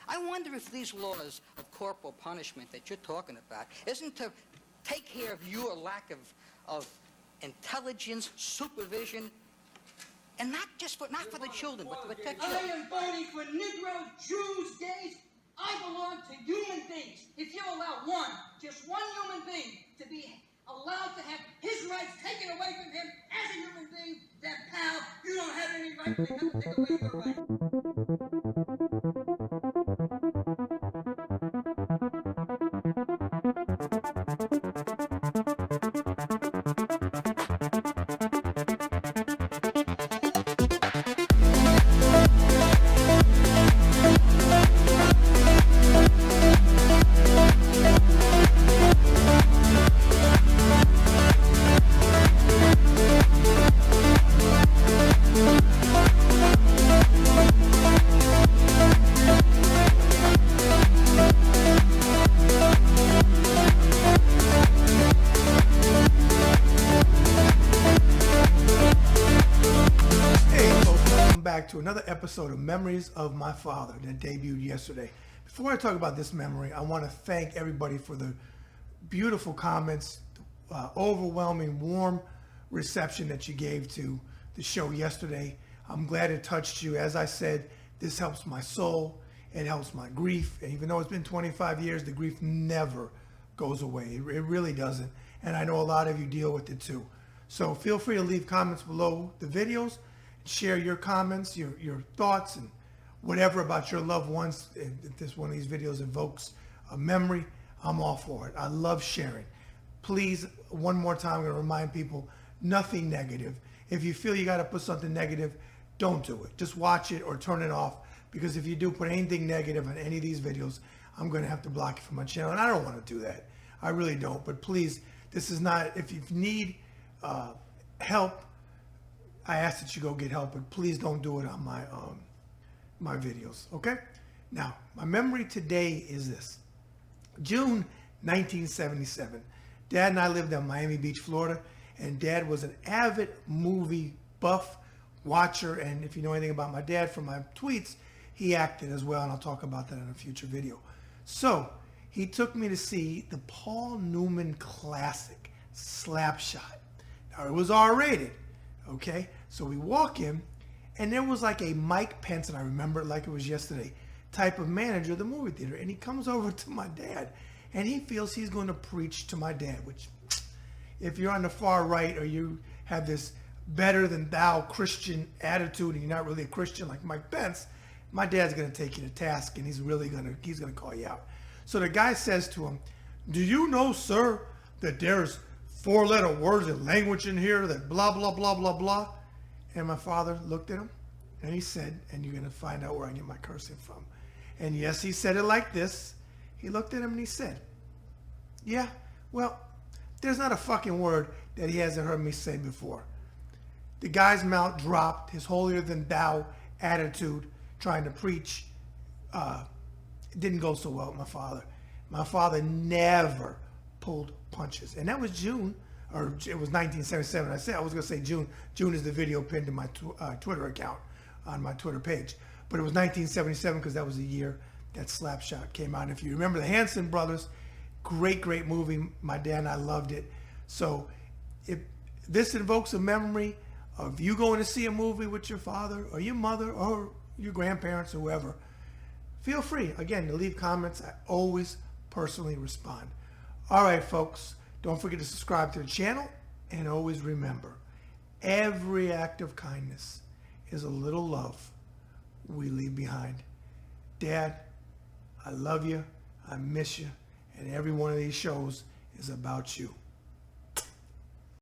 I wonder if these laws of corporal punishment that you're talking about isn't to take care of your lack of intelligence, supervision, and not for the children, but to protect you. I am voting for Negro, Jews, gays. I belong to human beings. If you allow just one human being to be allowed to have his rights taken away from him as a human being, then, pal, you don't have any right to come and take away your rights. To another episode of Memories of My Father that debuted yesterday. Before I talk about this memory, I want to thank everybody for the beautiful comments, overwhelming, warm reception that you gave to the show yesterday. I'm glad it touched you. As I said, this helps my soul. It helps my grief. And even though it's been 25 years, the grief never goes away. It really doesn't. And I know a lot of you deal with it too. So feel free to leave comments below the videos. Share your comments, your thoughts, and whatever about your loved ones. If this one of these videos evokes a memory, I'm all for it. I love sharing. Please, one more time, I'm going to remind people, nothing negative. If you feel you got to put something negative, don't do it. Just watch it or turn it off, because if you do put anything negative on any of these videos, I'm going to have to block you from my channel, and I don't want to do that. I really don't. But please, this is not, if you need help, I ask that you go get help, but please don't do it on my videos, okay? Now, my memory today is this. June 1977. Dad and I lived in Miami Beach, Florida, and Dad was an avid movie buff watcher, and if you know anything about my dad from my tweets, he acted as well, and I'll talk about that in a future video. So, he took me to see the Paul Newman classic, Slapshot. Now, it was R-rated. Okay, so we walk in, and there was like a Mike Pence, and I remember it like it was yesterday, type of manager of the movie theater. And he comes over to my dad, and he feels he's going to preach to my dad, which, if you're on the far right or you have this better than thou Christian attitude and you're not really a Christian like Mike Pence, my dad's going to take you to task, and he's going to call you out. So the guy says to him, "Do you know, sir, that there's 4-letter words and language in here that blah, blah, blah, blah, blah?" And my father looked at him and he said, and you're going to find out where I get my cursing from. And yes, he said it like this. He looked at him and he said, "Yeah, well, there's not a fucking word that he hasn't heard me say before." The guy's mouth dropped, his holier than thou attitude trying to preach. It didn't go so well with my father. My father never pulled punches, and that was June, or it was 1977. I was going to say June. June is the video pinned to my Twitter account on my Twitter page, but it was 1977 because that was the year that Slapshot came out. And if you remember the Hanson brothers, great movie. My dad and I loved it. So if this invokes a memory of you going to see a movie with your father or your mother or your grandparents or whoever, feel free again to leave comments. I always personally respond. All right, folks, don't forget to subscribe to the channel, and always remember, every act of kindness is a little love we leave behind. Dad, I love you, I miss you, and every one of these shows is about you.